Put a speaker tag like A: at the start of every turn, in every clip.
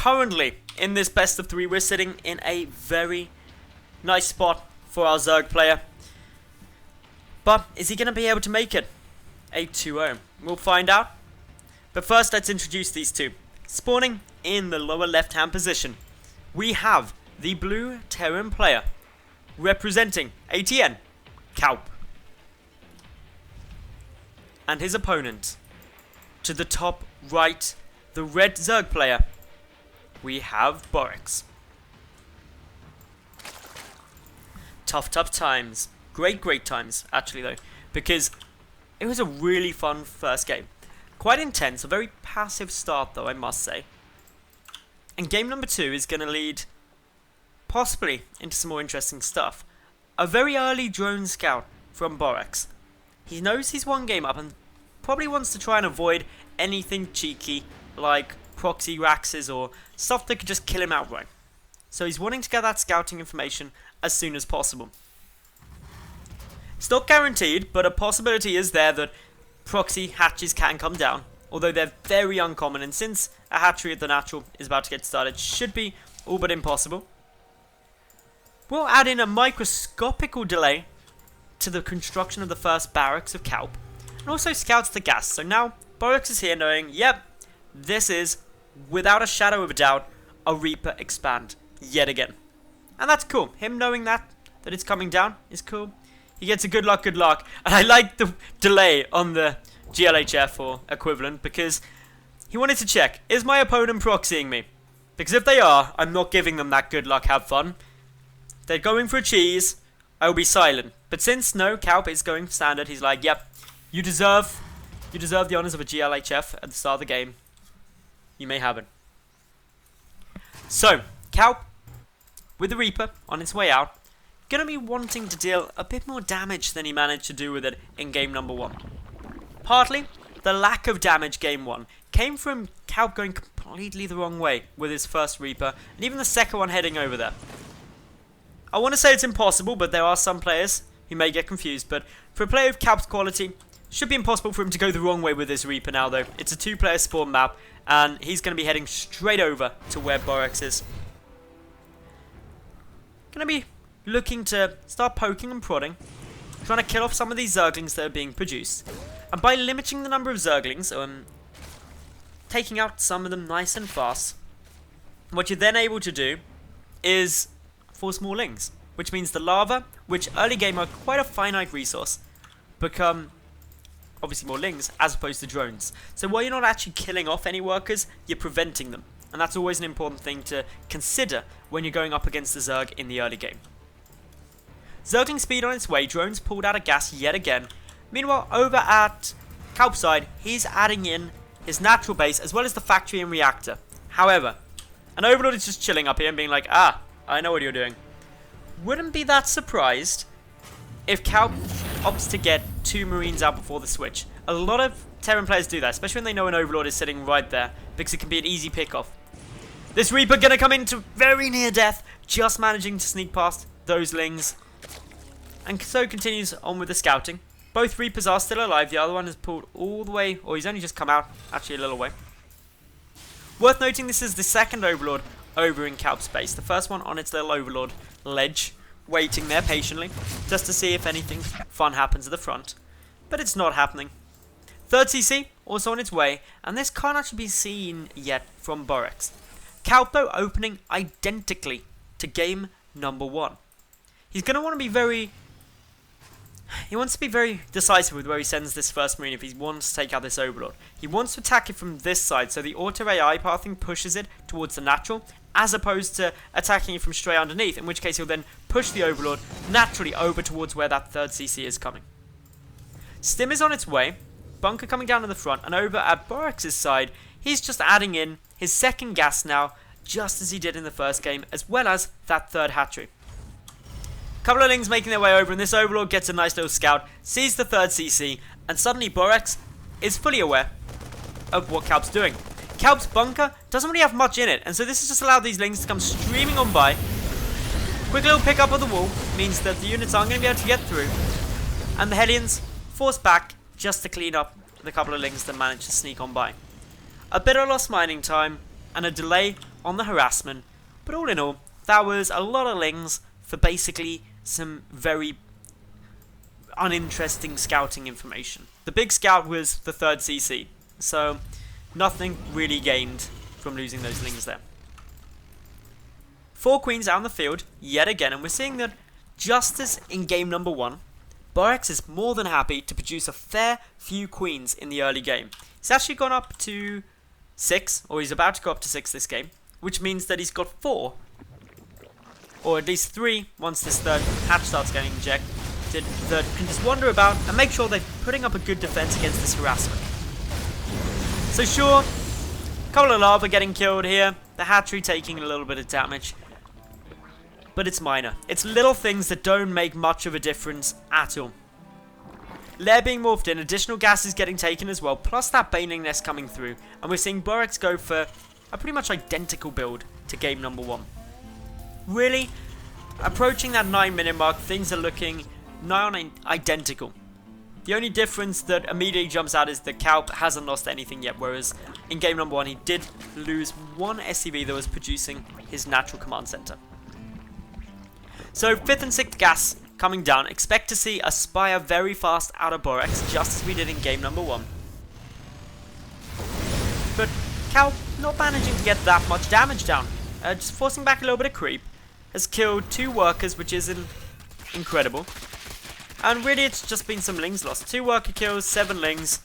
A: currently, in this best of 3, we're sitting in a very nice spot for our Zerg player. But is he going to be able to make it? A 2-0. We'll find out. But first, let's introduce these two. Spawning in the lower left-hand position, we have the blue Terran player, representing ATN, kauP. And his opponent, to the top right, the red Zerg player, we have Borrex. Tough times. Great times, actually, though, because it was a really fun first game. Quite intense, a very passive start, though, I must say. And game number 2 is going to lead, possibly, into some more interesting stuff. A very early drone scout from Borrex. He knows he's one game up and probably wants to try and avoid anything cheeky, like proxy raxes or stuff that could just kill him outright. So he's wanting to get that scouting information as soon as possible. It's not guaranteed, but a possibility is there that proxy hatches can come down, although they're very uncommon, and since a hatchery at the natural is about to get started, should be all but impossible. We'll add in a microscopical delay to the construction of the first barracks of kauP, and also scouts the gas. So now Borrex is here knowing, yep, this is, without a shadow of a doubt, a Reaper expand yet again. And that's cool. Him knowing that it's coming down is cool. He gets a good luck. And I like the delay on the GLHF or equivalent because he wanted to check, is my opponent proxying me? Because if they are, I'm not giving them that good luck, have fun. They're going for a cheese, I will be silent. But since no, kauP is going standard, he's like, yep, you deserve the honors of a GLHF at the start of the game. You may have it. So, kauP, with the Reaper on its way out, going to be wanting to deal a bit more damage than he managed to do with it in game number 1. Partly, the lack of damage game 1 came from kauP going completely the wrong way with his first Reaper, and even the second one heading over there. I want to say it's impossible, but there are some players who may get confused, but for a player of kauP's quality, should be impossible for him to go the wrong way with his Reaper now, though. It's a 2-player spawn map, and he's going to be heading straight over to where Borrex is. Going to be looking to start poking and prodding, trying to kill off some of these Zerglings that are being produced. And by limiting the number of Zerglings, taking out some of them nice and fast, what you're then able to do is force more lings, which means the lava, which early game are quite a finite resource, become obviously more lings as opposed to drones. So while you're not actually killing off any workers, you're preventing them. And that's always an important thing to consider when you're going up against the Zerg in the early game. Zergling speed on its way, drones pulled out of gas yet again. Meanwhile, over at kauP's side, he's adding in his natural base as well as the factory and reactor. However, an Overlord is just chilling up here and being like, ah, I know what you're doing. Wouldn't be that surprised if kauP opts to get 2 Marines out before the switch. A lot of Terran players do that, especially when they know an Overlord is sitting right there, because it can be an easy pick-off. This Reaper gonna come into very near death, just managing to sneak past those lings. And so continues on with the scouting. Both Reapers are still alive, the other one has pulled all the way, or he's only just come out, actually a little way. Worth noting, this is the second Overlord over in kauP's base. The first one on its little Overlord ledge, waiting there patiently, just to see if anything fun happens at the front. But it's not happening. Third CC, also on its way, and this can't actually be seen yet from Borrex. kauP, though, opening identically to game number 1. He's going to want to be very... He wants to be very decisive with where he sends this first Marine if he wants to take out this Overlord. He wants to attack it from this side, so the auto AI pathing pushes it towards the natural, as opposed to attacking it from straight underneath, in which case he'll then push the Overlord naturally over towards where that third CC is coming. Stim is on its way, bunker coming down to the front, and over at Borrex's side, he's just adding in his second gas now, just as he did in the first game, as well as that third hatchery. Couple of lings making their way over, and this Overlord gets a nice little scout, sees the third CC, and suddenly Borrex is fully aware of what kauP's doing. kauP's bunker doesn't really have much in it, and so this has just allowed these lings to come streaming on by. Quick little pick up of the wall means that the units aren't going to be able to get through, and the Hellions forced back just to clean up the couple of lings that managed to sneak on by. A bit of lost mining time, and a delay on the harassment. But all in all, that was a lot of lings for basically some very uninteresting scouting information. The big scout was the 3rd CC, so nothing really gained from losing those lings there. 4 queens out on the field yet again, and we're seeing that just as in game number 1, Borrex is more than happy to produce a fair few queens in the early game. He's actually gone up to 6, or he's about to go up to 6 this game, which means that he's got 4, or at least 3 once this 3rd hatch starts getting injected, that can just wander about and make sure they're putting up a good defense against this harassment. So sure, a couple of lava getting killed here, the hatchery taking a little bit of damage, but it's minor. It's little things that don't make much of a difference at all. Lair being morphed in, additional gas is getting taken as well, plus that Baneling nest coming through, and we're seeing Borrex go for a pretty much identical build to game number 1. Really, approaching that 9-minute mark, things are looking nigh on identical. The only difference that immediately jumps out is that kauP hasn't lost anything yet, whereas in game number 1 he did lose 1 SCV that was producing his natural command center. So 5th and 6th gas coming down. Expect to see a Spire very fast out of Borrex, just as we did in game number 1. But kauP not managing to get that much damage down. Just forcing back a little bit of creep. Has killed 2 workers, which isn't incredible. And really it's just been some lings lost. 2 worker kills, 7 lings.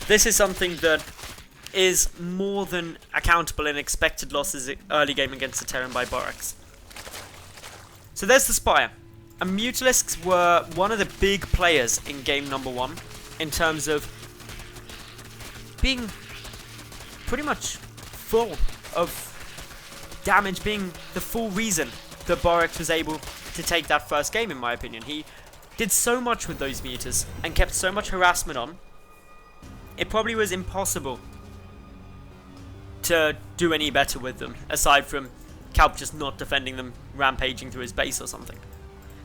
A: This is something that is more than accountable in expected losses early game against the Terran by Borrex. So there's the Spire. And Mutalisks were one of the big players in game number 1 in terms of being pretty much full of damage, being the full reason that Borrex was able to take that first game, in my opinion. He did so much with those mutas and kept so much harassment on, it probably was impossible to do any better with them, aside from kauP just not defending them, rampaging through his base or something.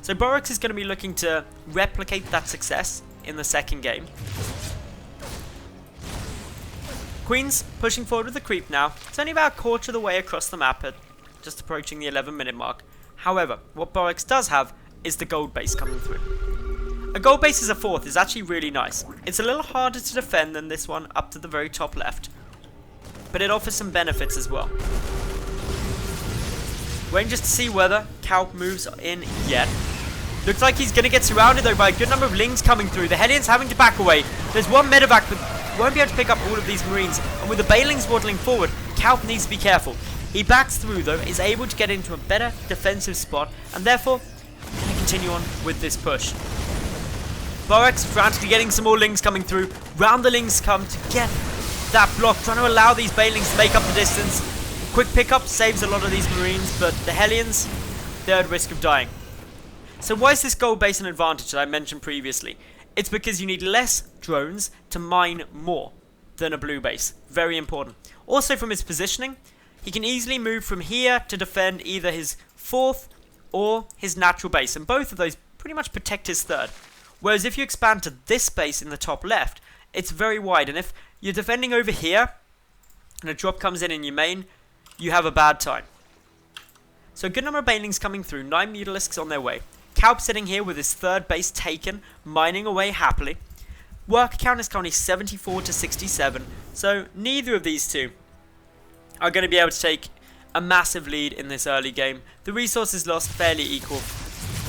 A: So Borrex is going to be looking to replicate that success in the second game. Queens pushing forward with the creep now. It's only about a quarter of the way across the map at just approaching the 11-minute mark. However, what Borrex does have is the gold base coming through. A gold base as a 4th is actually really nice. It's a little harder to defend than this one up to the very top left, but it offers some benefits as well. Waiting just to see whether kauP moves in yet. Looks like he's going to get surrounded though by a good number of lings coming through. The Hellions having to back away. There's one medevac, but won't be able to pick up all of these Marines. And with the Banelings waddling forward, kauP needs to be careful. He backs through though, is able to get into a better defensive spot, and therefore can continue on with this push. Borrex frantically getting some more lings coming through. Round the lings come to get that block, trying to allow these Banelings to make up the distance. Quick pickup saves a lot of these Marines, but the Hellions, they're at risk of dying. So why is this gold base an advantage that I mentioned previously? It's because you need less drones to mine more than a blue base. Very important. Also from his positioning, he can easily move from here to defend either his 4th or his natural base, and both of those pretty much protect his 3rd. Whereas if you expand to this base in the top left, it's very wide, and if you're defending over here and a drop comes in your main, you have a bad time. So a good number of Banelings coming through, 9 Mutalisks on their way. kauP sitting here with his 3rd base taken, mining away happily. Worker count is currently 74 to 67, so neither of these two are going to be able to take a massive lead in this early game. The resources lost fairly equal,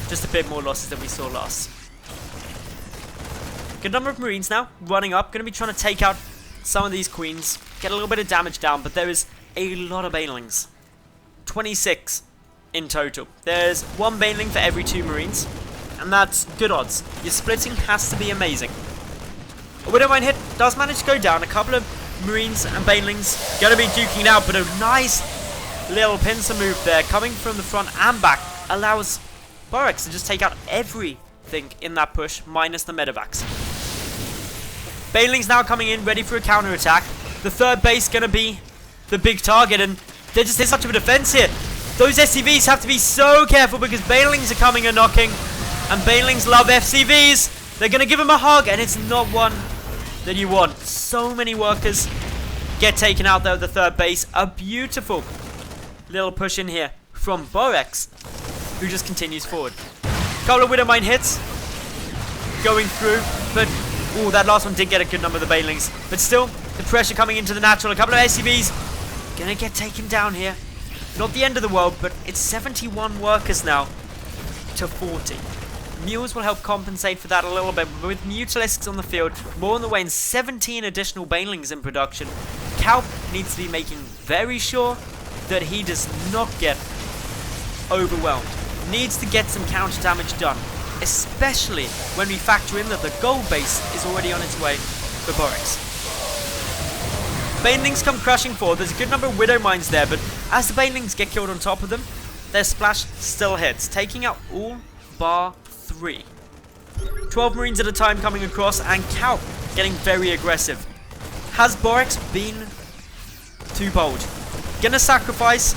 A: just a bit more losses than we saw last. Good number of Marines now, running up, going to be trying to take out some of these Queens, get a little bit of damage down, but there is a lot of Banelings. 26 in total. There's 1 Baneling for every 2 Marines, and that's good odds. Your splitting has to be amazing. A Widowmine hit does manage to go down. A couple of Marines and Banelings going to be duking out, but a nice little pincer move there coming from the front and back allows Borrex to just take out everything in that push, minus the medevacs. Banelings now coming in, ready for a counter-attack. The 3rd base going to be the big target, and there just is such of a defense here. Those SCVs have to be so careful because Banelings are coming and knocking, and Banelings love FCVs. They're going to give him a hug, and it's not one that you want. So many workers get taken out there at the third base. A beautiful little push in here from Borrex, who just continues forward. Couple of Widowmine hits going through, but ooh, that last one did get a good number of the banelings. But still, the pressure coming into the natural. A couple of SCVs gonna get taken down here. Not the end of the world, but it's 71 workers now to 40. Mules will help compensate for that a little bit, but with Mutalisks on the field, more on the way, and 17 additional banelings in production, kauP needs to be making very sure that he does not get overwhelmed. Needs to get some counter damage done, especially when we factor in that the gold base is already on its way for Borrex. Banelings come crushing forward. There's a good number of Widow Mines there, but as the Banelings get killed on top of them, their splash still hits, taking out all bar 3. 12 Marines at a time coming across, and kauP getting very aggressive. Has Borrex been too bold? Gonna sacrifice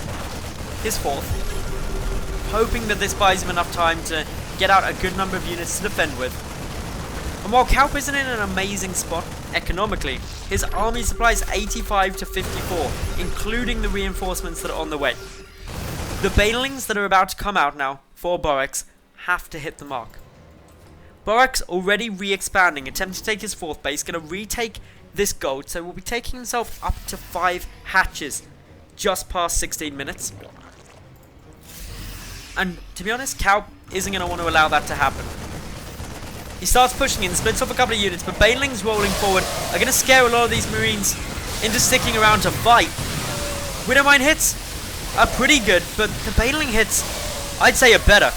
A: his 4th, hoping that this buys him enough time to get out a good number of units to defend with. And while kauP isn't in an amazing spot economically, his army supplies 85 to 54, including the reinforcements that are on the way. The banelings that are about to come out now for Borrex have to hit the mark. Borrex already re-expanding, attempting to take his 4th base, going to retake this gold, so will be taking himself up to 5 hatches just past 16 minutes. And to be honest, kauP isn't going to want to allow that to happen. He starts pushing in, splits off a couple of units, but banelings rolling forward are going to scare a lot of these Marines into sticking around to fight. Widowmine hits are pretty good, but the baneling hits, I'd say, are better.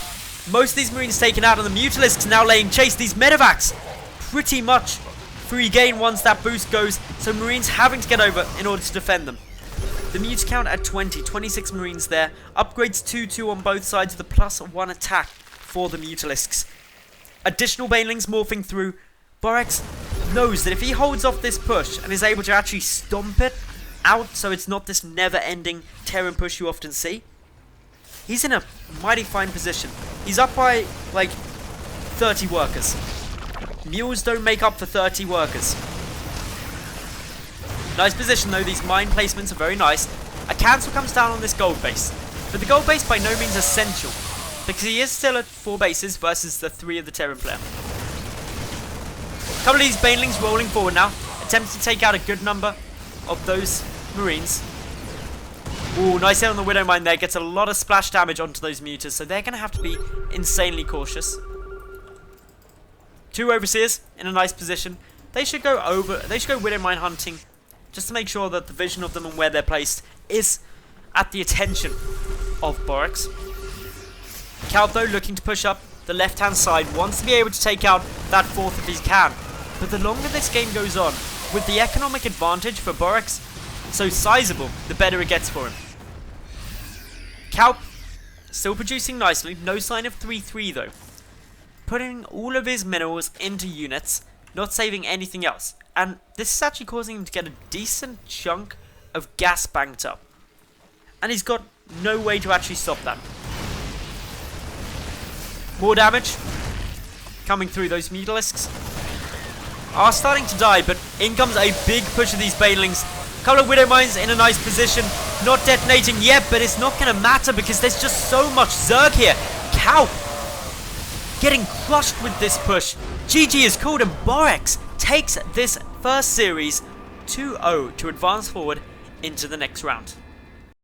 A: Most of these Marines taken out, and the Mutalisks now laying chase. These medevacs pretty much free gain once that boost goes, so Marines having to get over in order to defend them. The mute count at 20, 26 Marines there. Upgrades 2-2 on both sides of the +1 attack for the Mutalisks. Additional banelings morphing through. Borrex knows that if he holds off this push and is able to actually stomp it out so it's not this never-ending Terran push you often see, he's in a mighty fine position. He's up by, like, 30 workers. Mules don't make up for 30 workers. Nice position though, these mine placements are very nice. A cancel comes down on this gold base, but the gold base by no means essential, because he is still at 4 bases versus the 3 of the Terran player. A couple of these banelings rolling forward now, attempting to take out a good number of those Marines. Ooh, nice hit on the Widowmine there, gets a lot of splash damage onto those mutas, so they're going to have to be insanely cautious. 2 Overseers in a nice position. They should go Widowmine hunting, just to make sure that the vision of them and where they're placed is at the attention of Borrex. kauP though looking to push up the left hand side, wants to be able to take out that 4th if he can. But the longer this game goes on, with the economic advantage for Borrex so sizable, the better it gets for him. kauP still producing nicely, no sign of 3-3 though. Putting all of his minerals into units, not saving anything else. And this is actually causing him to get a decent chunk of gas banked up. And he's got no way to actually stop that. More damage coming through. Those Mutalisks are starting to die, but in comes a big push of these banelings. A couple of Widow Mines in a nice position. Not detonating yet, but it's not going to matter because there's just so much Zerg here. kauP getting crushed with this push. GG is called, and Borrex takes this first series 2-0 to advance forward into the next round.